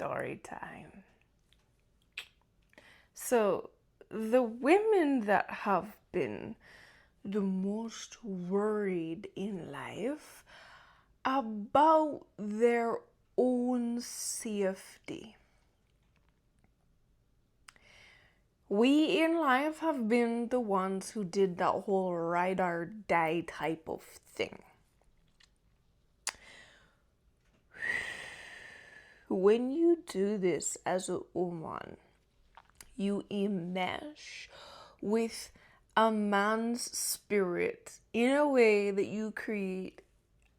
story time. So, the women that have been the most worried in life about their own safety. We in life have been the ones who did that whole ride or die type of thing. When you do this as a woman, you enmesh with a man's spirit in a way that you create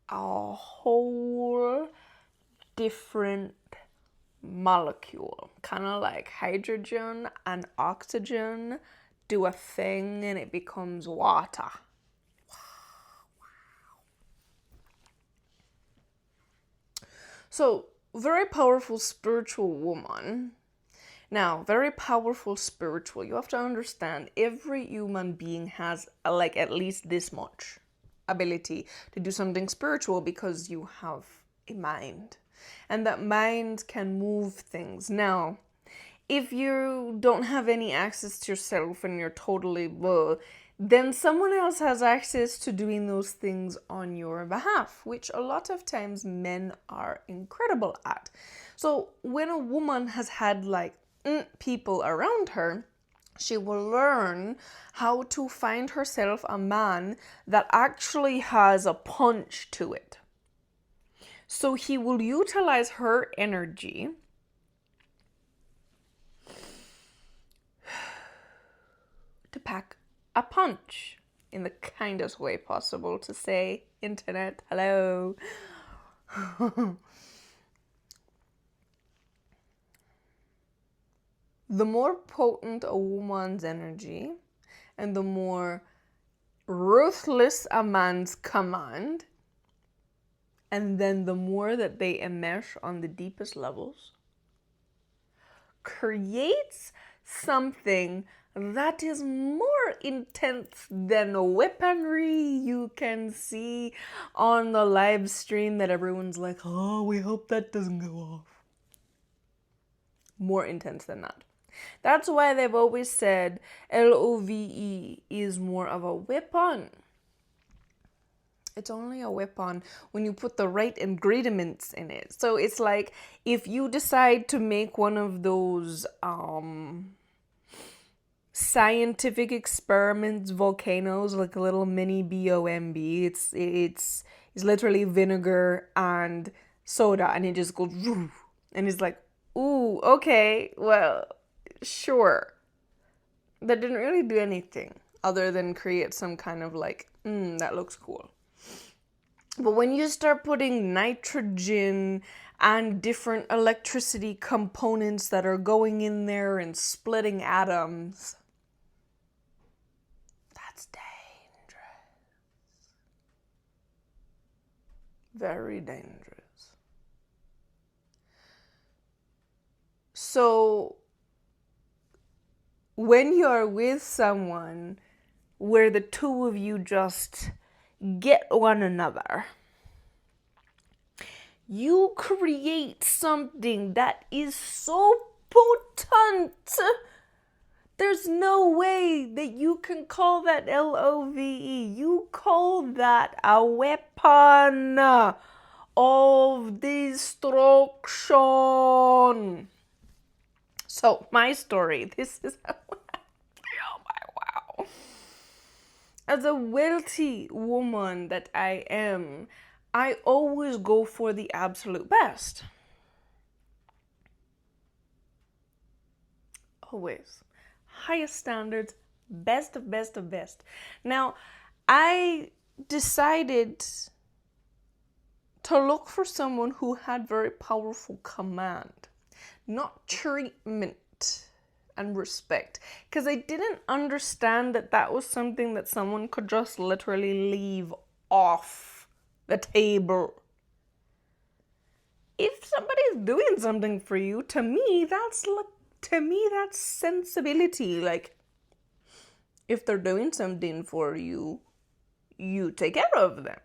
a whole different molecule, kind of like hydrogen and oxygen do a thing and it becomes water. So, very powerful spiritual woman. Now, very powerful spiritual. You have to understand every human being has like at least this much ability to do something spiritual because you have a mind. And that mind can move things. Now, if you don't have any access to yourself and you're totally then someone else has access to doing those things on your behalf, which a lot of times men are incredible at. So when a woman has had like people around her, she will learn how to find herself a man that actually has a punch to it. So he will utilize her energy to pack a punch in the kindest way possible to say, internet, hello. The more potent a woman's energy and the more ruthless a man's command, and then the more that they enmesh on the deepest levels, creates something that is more intense than weaponry you can see on the live stream that everyone's like, oh, we hope that doesn't go off. More intense than that. That's why they've always said LOVE is more of a weapon. It's only a weapon when you put the right ingredients in it. So it's like if you decide to make one of those scientific experiments volcanoes, like a little mini bomb. It's literally vinegar and soda, and it just goes and it's like, ooh, okay, well, sure. That didn't really do anything other than create some kind of like, that looks cool. But when you start putting nitrogen and different electricity components that are going in there and splitting atoms, that's dangerous. Very dangerous. So when you're with someone where the two of you just get one another, you create something that is so potent. There's no way that you can call that LOVE. You call that a weapon of destruction. So, my story. This is oh my wow. As a wealthy woman that I am, I always go for the absolute best. Always. Highest standards, best of best of best. Now, I decided to look for someone who had very powerful command, not treatment and respect, because I didn't understand that that was something that someone could just literally leave off the table. If somebody's doing something for you, to me that's sensibility. Like, if they're doing something for you, you take care of them.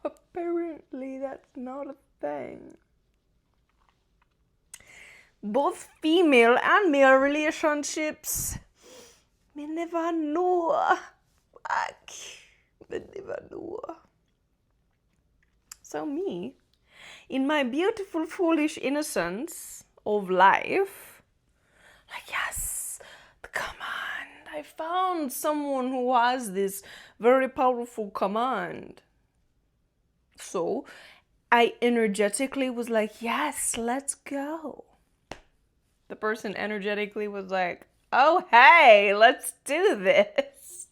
Apparently that that's not a thing. Both female and male relationships, me never know. Me never know. So me, in my beautiful, foolish innocence of life, like, yes, the command. I found someone who has this very powerful command. So I energetically was like, yes, let's go. The person energetically was like, oh, hey, let's do this.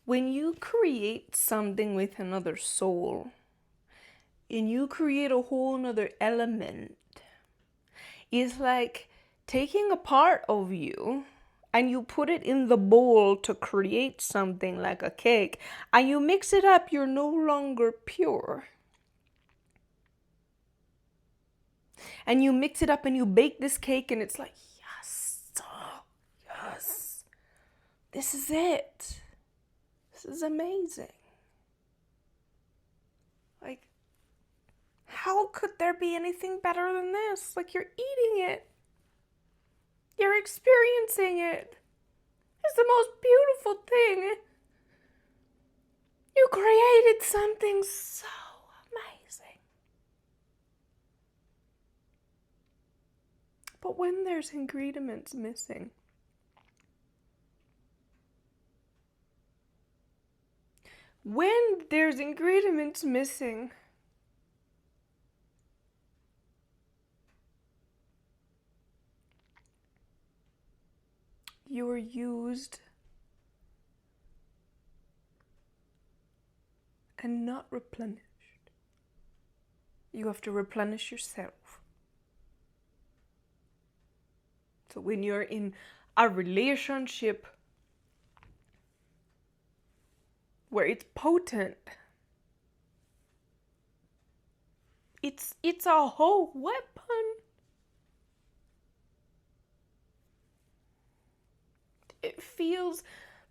When you create something with another soul, and you create a whole nother element, it's like taking a part of you and you put it in the bowl to create something like a cake, and you mix it up, you're no longer pure. And you mix it up and you bake this cake, and it's like, yes, oh, yes, this is it. This is amazing. Like, how could there be anything better than this? Like, you're eating it. You're experiencing it. It's the most beautiful thing. You created something so amazing. But when there's ingredients missing, you're used and not replenished. You have to replenish yourself. So when you're in a relationship where it's potent, it's a whole weapon. It feels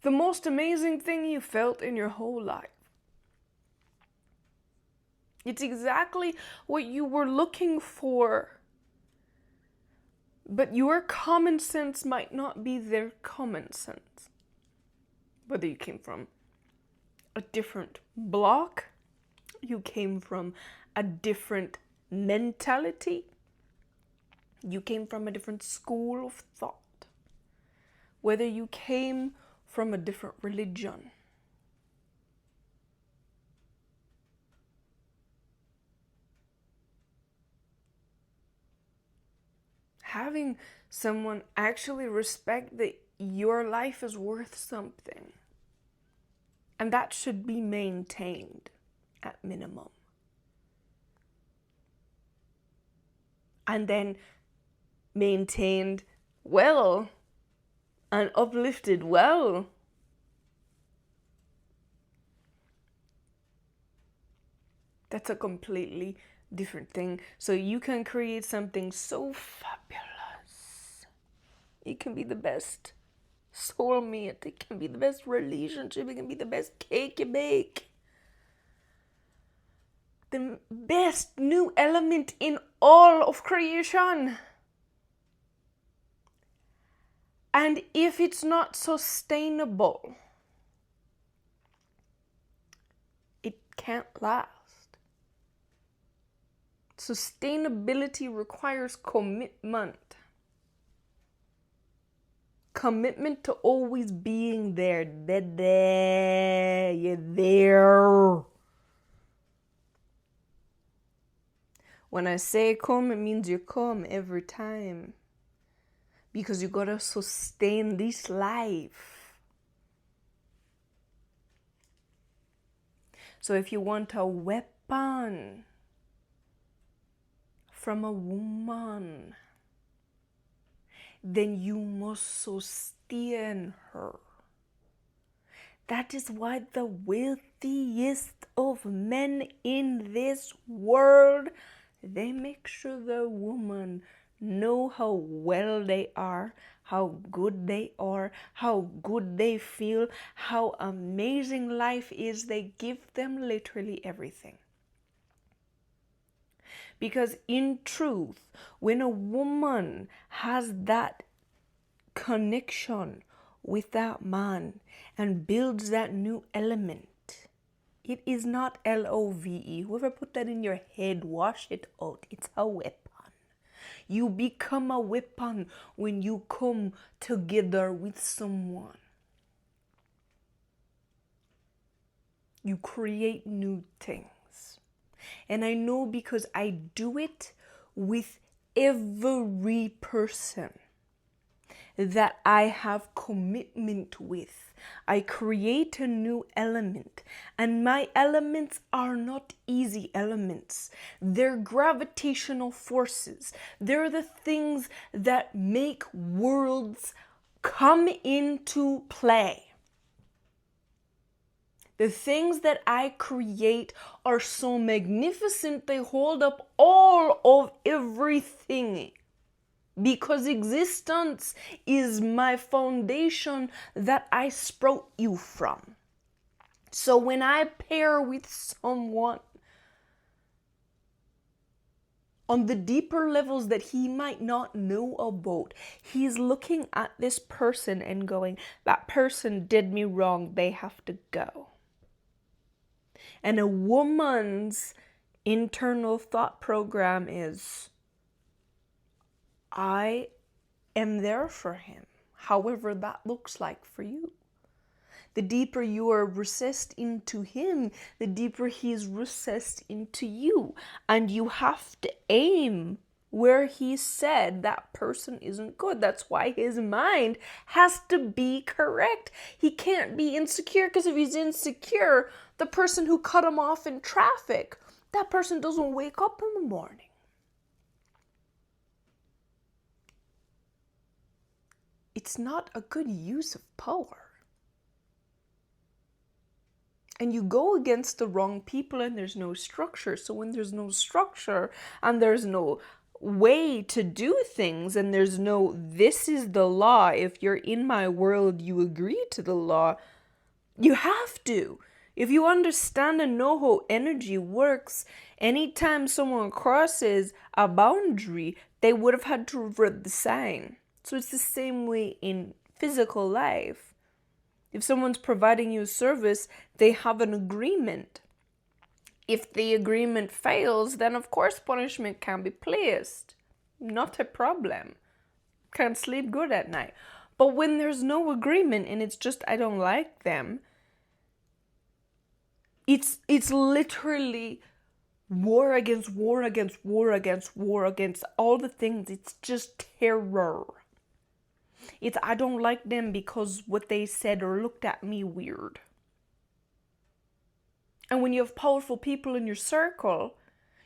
the most amazing thing you felt in your whole life. It's exactly what you were looking for. But your common sense might not be their common sense. Whether you came from a different block, you came from a different mentality, you came from a different school of thought, whether you came from a different religion. Having someone actually respect that your life is worth something. And that should be maintained at minimum. And then maintained well and uplifted well. That's a completely different thing. So you can create something so fabulous. It can be the best soulmate. It can be the best relationship. It can be the best cake you bake. The best new element in all of creation. And if it's not sustainable, it can't last. Sustainability requires commitment. Commitment to always being there. You're there. When I say come, it means you come every time. Because you gotta sustain this life. So if you want a weapon from a woman, then you must sustain her. That is why the wealthiest of men in this world, they make sure the woman know how well they are, how good they are, how good they feel, how amazing life is, they give them literally everything. Because in truth, when a woman has that connection with that man and builds that new element, it is not L-O-V-E. Whoever put that in your head, wash it out. It's a weapon. You become a weapon when you come together with someone. You create new things. And I know because I do it with every person that I have commitment with. I create a new element, and my elements are not easy elements. They're gravitational forces. They're the things that make worlds come into play. The things that I create are so magnificent, they hold up all of everything. Because existence is my foundation that I sprout you from. So when I pair with someone on the deeper levels that he might not know about, he's looking at this person and going, that person did me wrong, they have to go. And a woman's internal thought program is, I am there for him, however that looks like for you. The deeper you are recessed into him, the deeper he is recessed into you. And you have to aim where he said that person isn't good. That's why his mind has to be correct. He can't be insecure, because if he's insecure, the person who cut him off in traffic, that person doesn't wake up in the morning. It's not a good use of power. And you go against the wrong people and there's no structure. So when there's no structure and there's no way to do things and there's no, this is the law, if you're in my world, you agree to the law, you have to. If you understand and know how energy works, anytime someone crosses a boundary, they would have had to revert the sign. So it's the same way in physical life. If someone's providing you a service, they have an agreement. If the agreement fails, then of course punishment can be placed. Not a problem. Can't sleep good at night. But when there's no agreement and it's just, I don't like them, it's literally war against war against war against war against all the things. It's just terror. It's, I don't like them because what they said or looked at me weird. And when you have powerful people in your circle,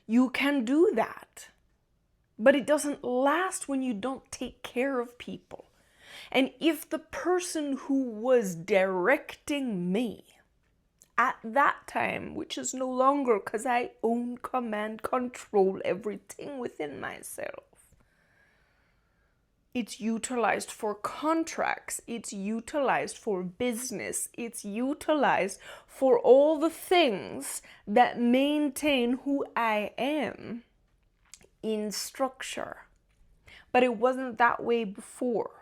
you can do that. But it doesn't last when you don't take care of people. And if the person who was directing me at that time, which is no longer because I own, command, control everything within myself, it's utilized for contracts, it's utilized for business, it's utilized for all the things that maintain who I am in structure. But it wasn't that way before.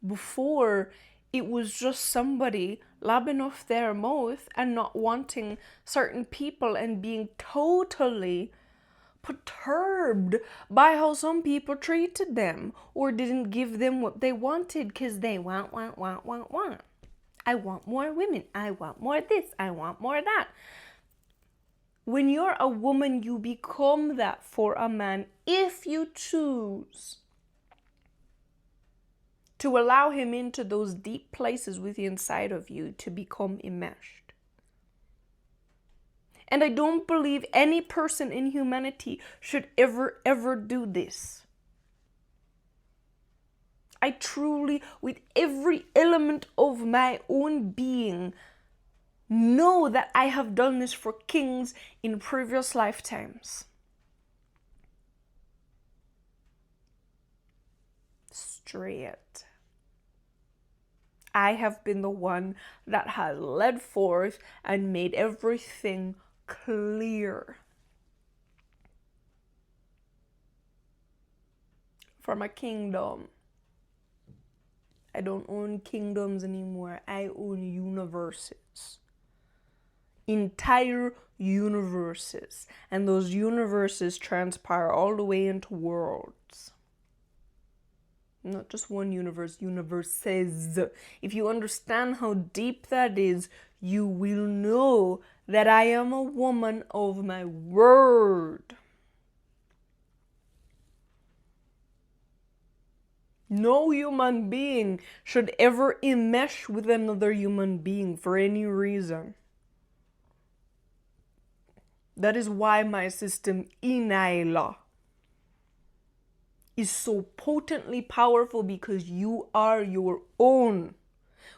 Before, it was just somebody labbing off their mouth and not wanting certain people and being totally perturbed by how some people treated them or didn't give them what they wanted because they want. I want more women. I want more this. I want more that. When you're a woman, you become that for a man if you choose to allow him into those deep places within inside of you to become enmeshed. And I don't believe any person in humanity should ever do this. I truly, with every element of my own being, know that I have done this for kings in previous lifetimes. straight. I have been the one that has led forth and made everything clear. From a kingdom. I don't own kingdoms anymore. I own universes. Entire universes. And those universes transpire all the way into worlds. Not just one universe, universes. If you understand how deep that is, you will know that I am a woman of my word. No human being should ever enmesh with another human being for any reason. That is why my system, ENYELAH, is so potently powerful, because you are your own.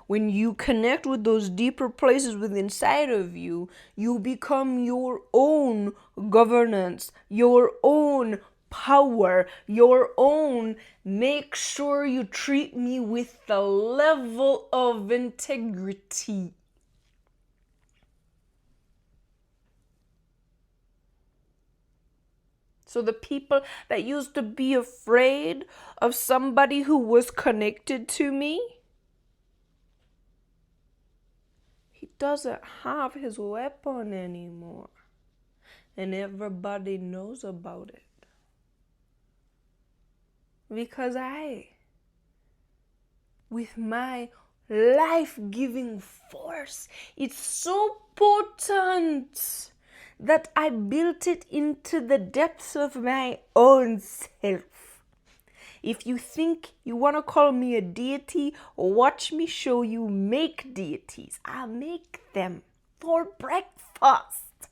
When you connect with those deeper places within inside of you, you become your own governance, your own power, your own. Make sure you treat me with the level of integrity. So the people that used to be afraid of somebody who was connected to me, he doesn't have his weapon anymore. And everybody knows about it. Because with my life-giving force, it's so potent that I built it into the depths of my own self. If you think you want to call me a deity, watch me show you make deities. I make them for breakfast.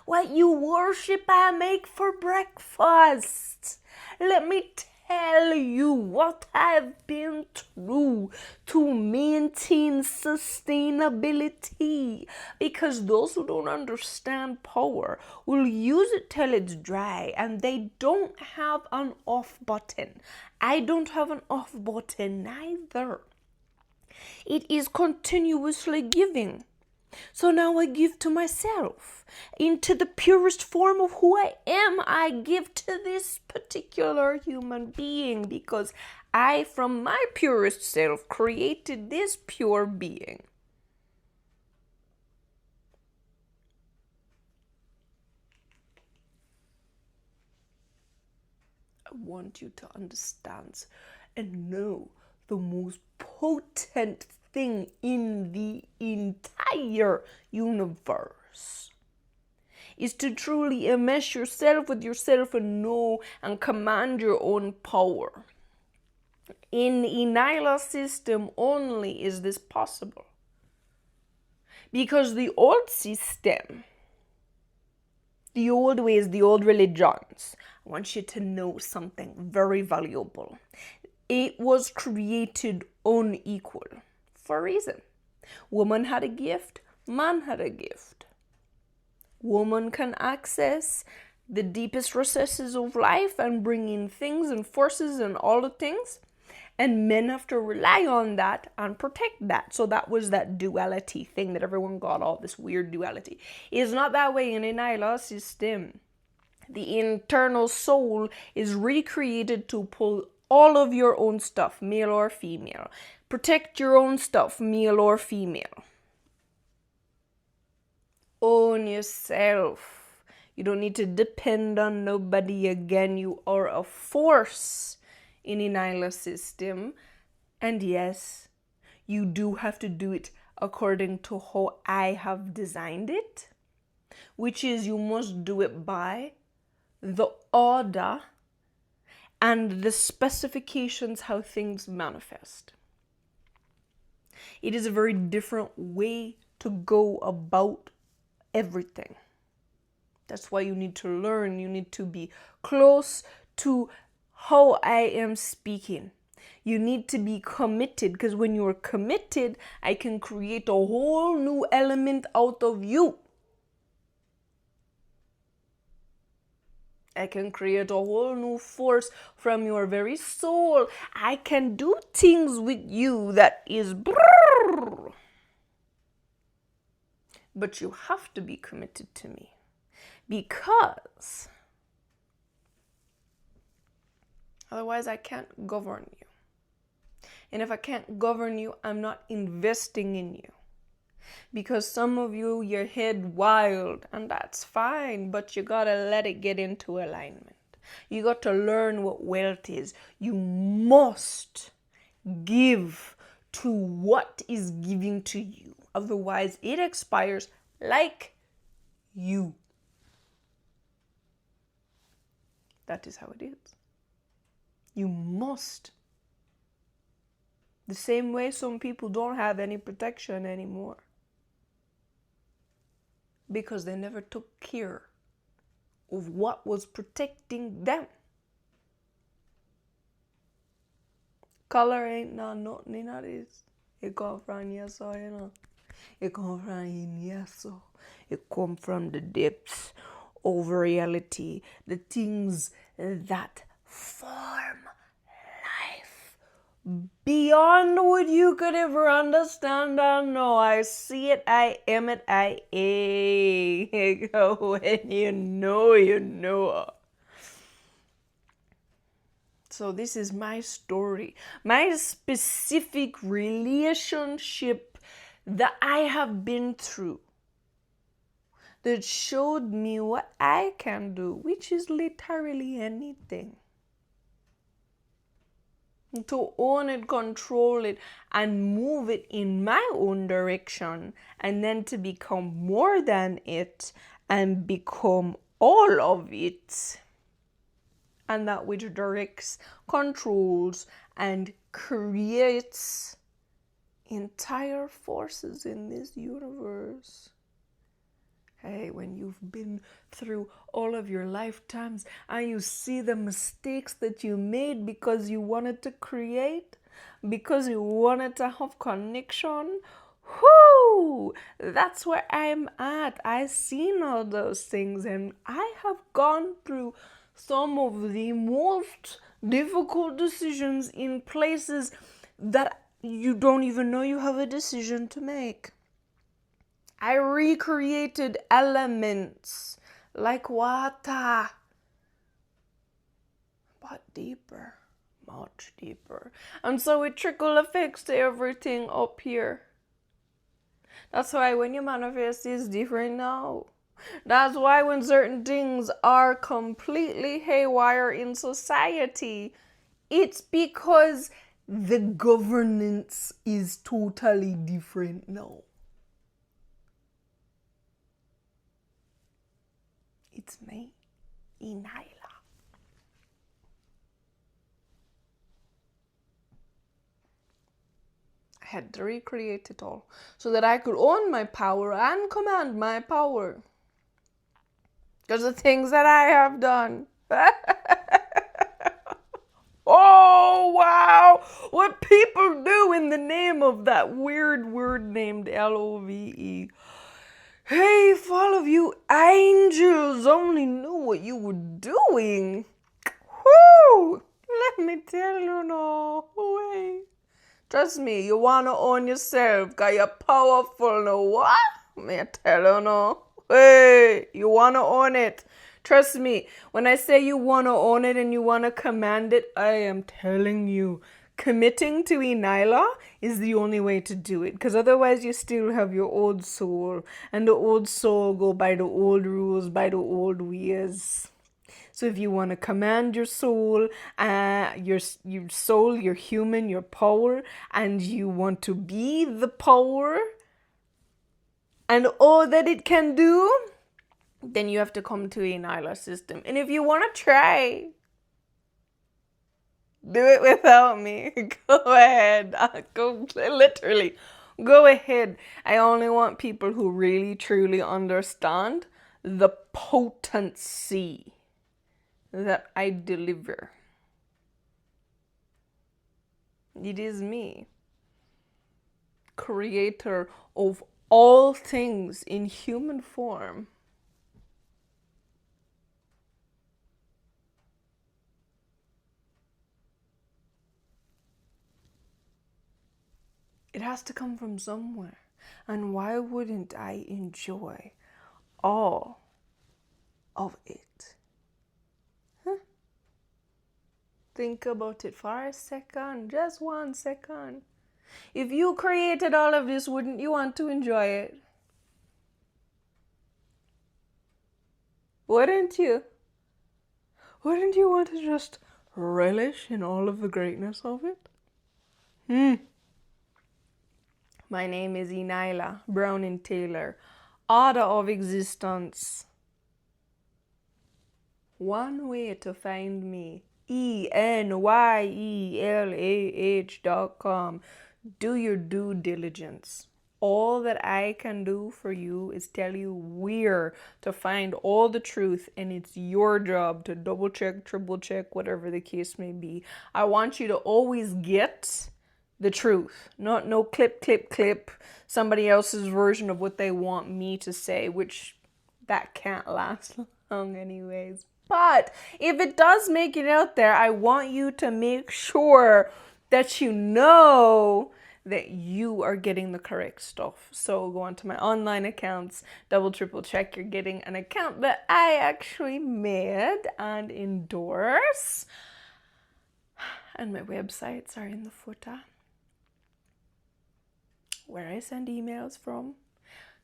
What you worship, I make for breakfast. Let me tell you what I've been through to maintain sustainability, because those who don't understand power will use it till it's dry, and they don't have an off button. I don't have an off button neither. It is continuously giving. So now I give to myself. Into the purest form of who I am, I give to this particular human being, because I, from my purest self, created this pure being. I want you to understand and know the most potent thing in the entire universe is to truly enmesh yourself with yourself and know and command your own power. In the ENYELAH system only is this possible. Because the old system, the old ways, the old religions, I want you to know something very valuable. It was created unequal for a reason. Woman had a gift, man had a gift. Woman can access the deepest recesses of life and bring in things and forces and all the things. And men have to rely on that and protect that. So that was that duality thing that everyone got, all this weird duality. It's not that way in ENYELAH system. The internal soul is recreated to pull all of your own stuff, male or female. Protect your own stuff, male or female. Own yourself. You don't need to depend on nobody again. You are a force in ENYELAH system. And yes, you do have to do it according to how I have designed it, which is you must do it by the order and the specifications how things manifest. It is a very different way to go about everything. That's why you need to learn. You need to be close to how I am speaking. You need to be committed, because when you're committed, I can create a whole new element out of you. I can create a whole new force from your very soul. I can do things with you that is brrr. But you have to be committed to me, because otherwise I can't govern you. And if I can't govern you, I'm not investing in you. Because some of you, your head wild, and that's fine, but you gotta let it get into alignment. You got to learn what wealth is. You must give to what is giving to you. Otherwise, it expires like you. That is how it is. You must. The same way some people don't have any protection anymore, because they never took care of what was protecting them. Color ain't nothing in this. It come from yes, you know. It come from in yes. It come from the depths of reality, the things that form life beyond what you could ever understand or know. I see it, I am it, I am. When you know, you know. So this is my story, my specific relationship that I have been through, that showed me what I can do, which is literally anything. To own it, control it, and move it in my own direction, and then to become more than it and become all of it. And that which directs, controls, and creates entire forces in this universe. Hey, when you've been through all of your lifetimes and you see the mistakes that you made because you wanted to create, because you wanted to have connection, whoo, that's where I'm at. I've seen all those things, and I have gone through some of the most difficult decisions in places that you don't even know you have a decision to make. I recreated elements like water, but deeper, much deeper. And so it trickle effects to everything up here. That's why when you manifest, it's different now. That's why when certain things are completely haywire in society, it's because the governance is totally different now. It's me, ENYELAH. I had to recreate it all so that I could own my power and command my power. Because the things that I have done. Oh, wow. What people do in the name of that weird word named LOVE. Hey, if all of you angels only knew what you were doing. Whoo! Let me tell you now. Wait. Trust me, you want to own yourself because you're powerful now. What? Me tell you now. Hey, you want to own it. Trust me, when I say you want to own it and you want to command it, I am telling you, committing to ENYELAH is the only way to do it. Because otherwise you still have your old soul. And the old soul go by the old rules, by the old ways. So if you want to command your soul, your soul, your human, your power, and you want to be the power and all that it can do, then you have to come to ENYELAH system. And if you want to try, do it without me. Go ahead. Literally, go ahead. I only want people who really, truly understand the potency that I deliver. It is me, creator of all things in human form. It has to come from somewhere. And why wouldn't I enjoy all of it? Huh? Think about it for a second, just 1 second. If you created all of this, wouldn't you want to enjoy it? Wouldn't you? Wouldn't you want to just relish in all of the greatness of it? My name is ENYELAH Browning Taylor, Order of Existence. One way to find me, ENYELAH.com. Do your due diligence. All that I can do for you is tell you where to find all the truth, and it's your job to double check, triple check, whatever the case may be. I want you to always get the truth, not no clip, somebody else's version of what they want me to say, which that can't last long anyways. But if it does make it out there, I want you to make sure that you know that you are getting the correct stuff. So go on to my online accounts, double, triple check you're getting an account that I actually made and endorse. And my websites are in the footer, where I send emails from.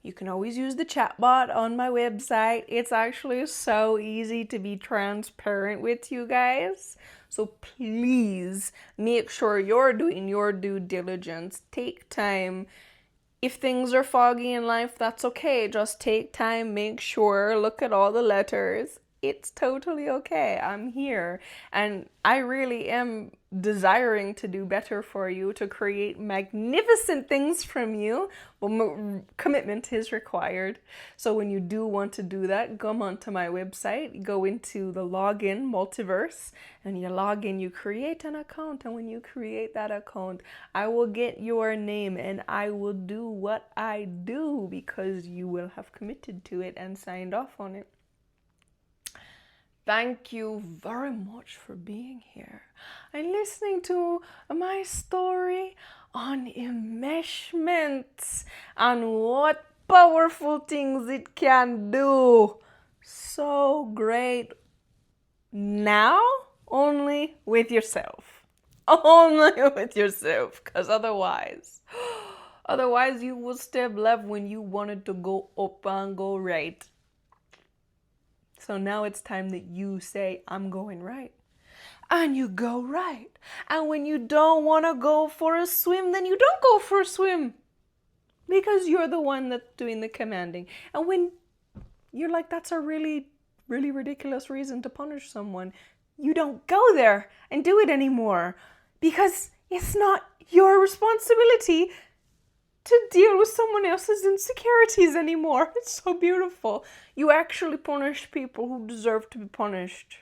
You can always use the chat bot on my website. It's actually so easy to be transparent with you guys. So please make sure you're doing your due diligence. Take time. If things are foggy in life, that's okay. Just take time, make sure, look at all the letters. It's totally okay. I'm here. And I really am desiring to do better for you, to create magnificent things from you. Well, commitment is required. So when you do want to do that, come onto my website, go into the login multiverse, and you log in, you create an account. And when you create that account, I will get your name and I will do what I do because you will have committed to it and signed off on it. Thank you very much for being here and listening to my story on enmeshment and what powerful things it can do. So great. Now, only with yourself. Only with yourself, because otherwise you will step left when you wanted to go up and go right. So now it's time that you say, I'm going right. And you go right. And when you don't want to go for a swim, then you don't go for a swim. Because you're the one that's doing the commanding. And when you're like, that's a really, really ridiculous reason to punish someone, you don't go there and do it anymore. Because it's not your responsibility to deal with someone else's insecurities anymore. It's so beautiful. You actually punish people who deserve to be punished.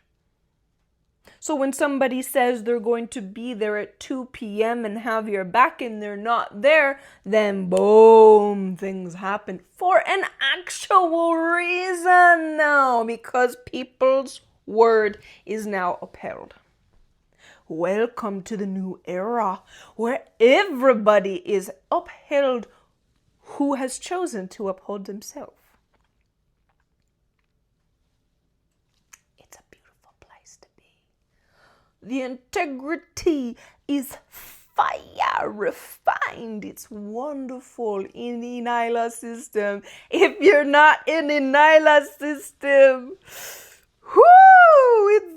So when somebody says they're going to be there at 2 p.m. and have your back and they're not there, then boom, things happen for an actual reason now, because people's word is now upheld. Welcome to the new era where everybody is upheld who has chosen to uphold himself. It's a beautiful place to be. The integrity is fire refined. It's wonderful in the ENYELAH system. If you're not in the ENYELAH system, whoo, it's